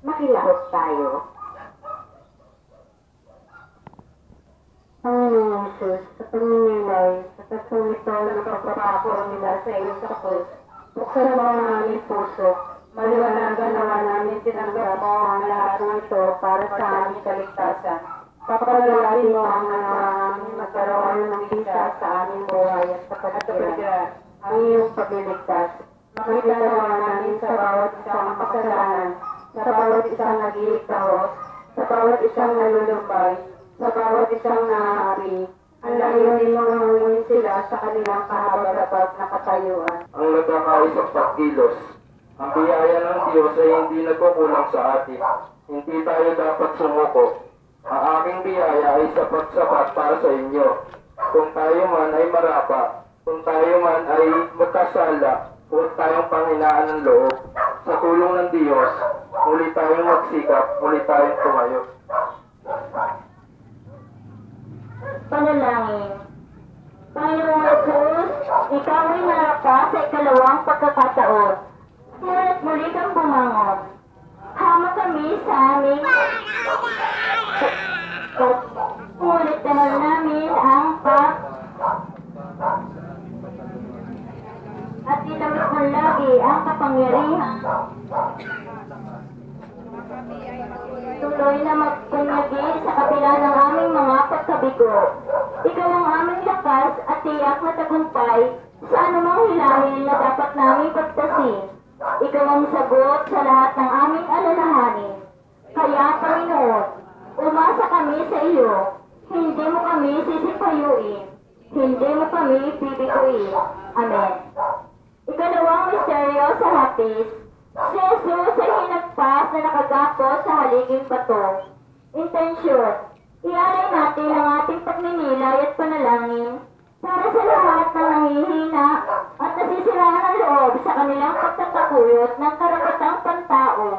Makilahot tayo. Panginoong Jesus, sa pagninilay, sa pagsulito ng pagpapako nila sa iyo sa krus, buksan mo ang aming puso, maliwanagan nawa namin tinanggap mo ang lahat ng ito para sa aming kaligtasan. Papalalatin mo ang aming magkaroon ng bisa sa aming buhay at sa kapatiran, ang iyong pagliligtas. Makita nawa namin sa bawat isang kasalanan, sa bawat isang nag-iikahos, sa bawat isang nalulumbay, sa bawat isang naaapi, ang layunin mo nangungunin sila sa kanilang kahabag-habag na katayuan. Ang nagkakaisang pagkilos. Ang biyaya ng Diyos ay hindi nagkukulang sa atin. Hindi tayo dapat sumuko. Ang aking biyaya ay sapat-sapat para sa inyo. Kung tayo man ay marapa, kung tayo man ay magkasala, huwag tayong panghinaan ng loob. Sa tulong ng Diyos, muli tayong magsikap, muli tayong tumayo. Panalangin. Panginoong Jesus, ikaw ay narapa sa ikalawang pagkakataon. Ngunit muli kang bumangon. Hama kami sa aming ngunit naman namin ang at itamit mo lagi ang kapangyarihan. Tuloy na magpunyagi sa kabila ng aming mga pagkabigo. Ikaw ang aming lakas at tiyak na tagumpay sa anumang hilahil na dapat namin pagtasin. Ikaw ang sagot sa lahat ng aming alalahanin. Kaya, Panginoon, umasa kami sa iyo. Hindi mo kami sisipayuin. Hindi mo kami bibiguin. Amen. Ikalawang misteryo sa hapis. Si Jesus ay hinagpas na nakagapo sa haliging bato. Intensyon. Ialay natin ang ating pagninilay at panalangin para sa lahat ng nanghihina at nasisiraan ng loob sa kanilang pagtatakuyot ng karapatang pantao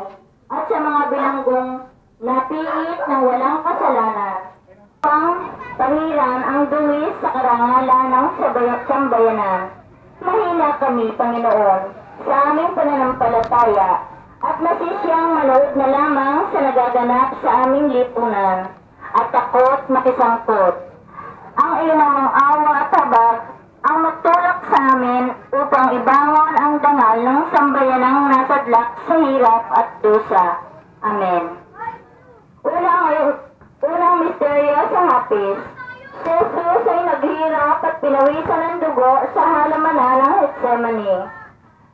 at sa mga bilanggong napiit ng walang kasalanan. Pahiran ang duwis sa karangalan ng sambayanan. Mahina kami, Panginoon, sa aming pananampalataya at nasisiyang manood na lamang sa nagaganap sa aming lipunan at takot makisangkot. Ang iyong mga awa at habag ang magtulak sa amin upang ibangon ang dangal ng sambayanang nasadlak sa hirap at dusa. Amen. Unang misteryo sa hapis. Si Jesus ay naghirap at pinawisan ng dugo sa halamanan ng Getsemani.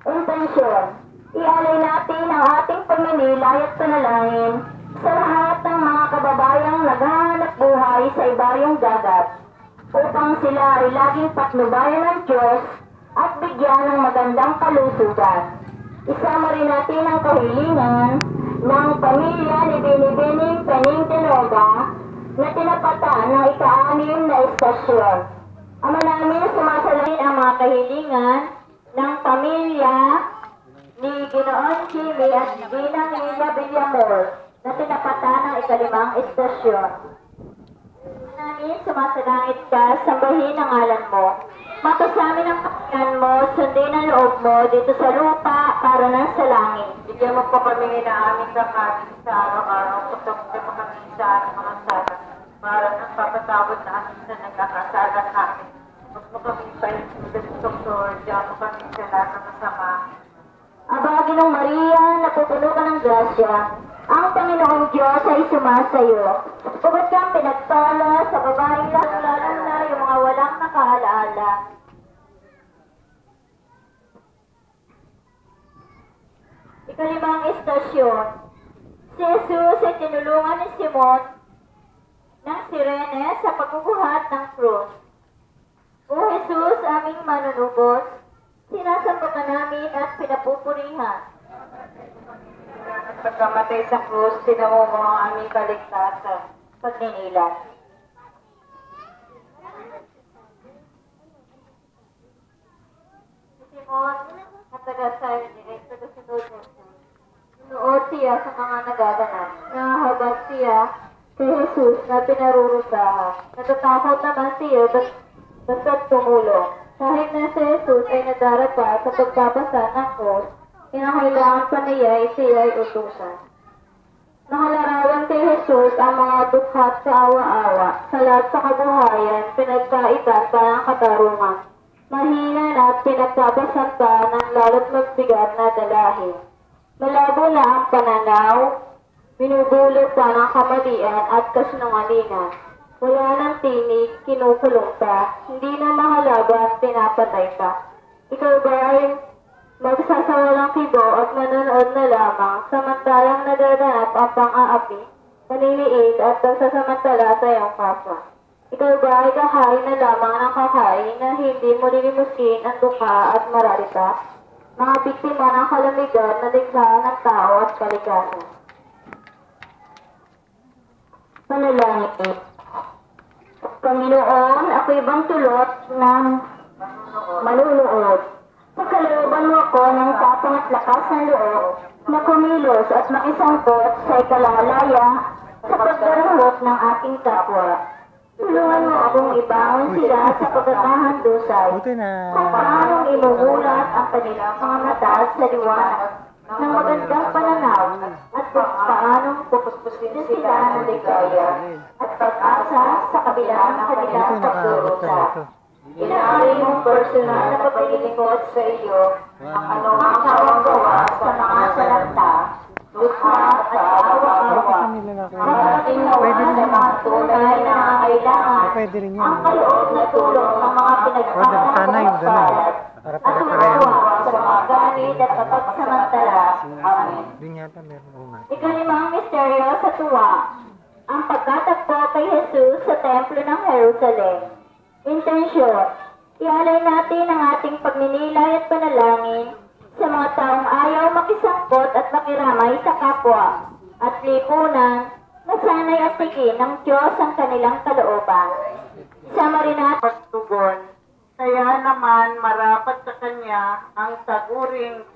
Intensyon. Ialay natin ang ating pagninilay at panalangin sa lahat ng mga kababayang naghahanap buhay sa ibayong dagat upang sila ay laging patnubayan ng Diyos at bigyan ng magandang kalusugan. Isama rin natin ang kahilingan ng pamilya ni Binibining Pening Tenoga na tinapatan ng ika-6 na estasyon. Ama namin, sumasalangin ang mga kahilingan ng pamilya ni Ginoon Jimmy at Ginang Ina Villamor na tinapatan ng ika-5 estasyon. Namin, sumasalangit ka, sambahin ang ngalan mo. Mapasamin ang kapyan mo, sundin ang loob mo dito sa lupa para nang sa langit. Bigyan mo po kami na aming kakanin sa araw-araw, pagkakas mo kami sa mga sala, para nang papatawad na amin sa nagkakasala namin. Huwag mo kami palit sa doktor, diyan mo kami sa lahat ng masama. Aba, Ginong Maria, napupuno ka ng grasya. Ang Panginoong Diyos ay sumasayo. Pagkat kang pinagpala sa babaeng lalo na yung mga walang nakaalaala. Ika-5 estasyon. Si Jesus ay tinulungan ni Simon ng Sirene sa pagbubuhat ng krus. O Jesus, aming manunubos, sinasamba ka namin at pinapupurihan. At pagkamatay sa krus, sinamu mo ang aming kaligtasan. Pagninilan. Si Simon, at taga-Cyrene, taga-sunod ng Jesus. Nunood siya sa mga nagaganap. Nahabag siya kay Jesus na pinarurusahan. Natatakot naman siya basta't tumulong. Kahit na si Jesus ay nadarapa sa pagbabasa ng krus, kinakailangan pa niya siya'y utusan. Nakalarawan kay Jesus ang mga dukha at kaawa-awa sa lahat sa kabuhayan, pinagkaitan pa ng katarungan. Mahina na at pinagpapasan pa ng lalo't magbigat na dalahin. Malabo na ang pananaw, binubulot pa ng kamalian at kasinungalingan. Wala ng tinig, kinukulong pa, hindi na mahalaban, pinapatay pa. Ikaw ba ay magsasawalang kibo at manonood na lamang, samantalang nagaganap ang pang-aapi, paniniid at pagsasamantala sa iyong kapwa? Ikaw ba ay kakain na lamang ng kakain na hindi mo lilimusin ang duka at mararita? Mga biktima ng kalamidad na digmaan ng tao at kalikasan. Panalangin. Panginoon, ako'y bang tulot ng manunood. Pagkalooban mo ako ng tapang at lakas ng loob na kumilos at makisangkot sa ikalangalaya sa pagdarahot ng aking kapwa. Tulungan mo akong ibangon sila sa pagkakahandusay kung paanong inuulat ang kanilang mga mata sa liwanag ng magandang pananaw at kung paanong pupuspusin sila ng ligaya at pag-asa sa kabila ng kanilang pagdurusa. Inaari mong personal na paglilingkod sa iyo ang anumang kawang-gawa sa mga salanta, dukha at kaawa-awa. Marating nawa sa mga tunay na nangangailangan ang kaloob na tulong ng mga pinagpapalat at tumawa sa mga ganit at kapagsamantala. Amen. Ikalimang misteryo sa tuwa, ang pagkatagpo kay Jesus sa templo ng Jerusalem. Intensyon, ialay natin ang ating pagninilay at panalangin sa mga taong ayaw makisangkot at makiramay sa kapwa at lipunan na sana'y asigin ng Diyos ang kanilang kalooban. Isama rin natin Pagtugon, kaya naman marapat sa kanya ang taguring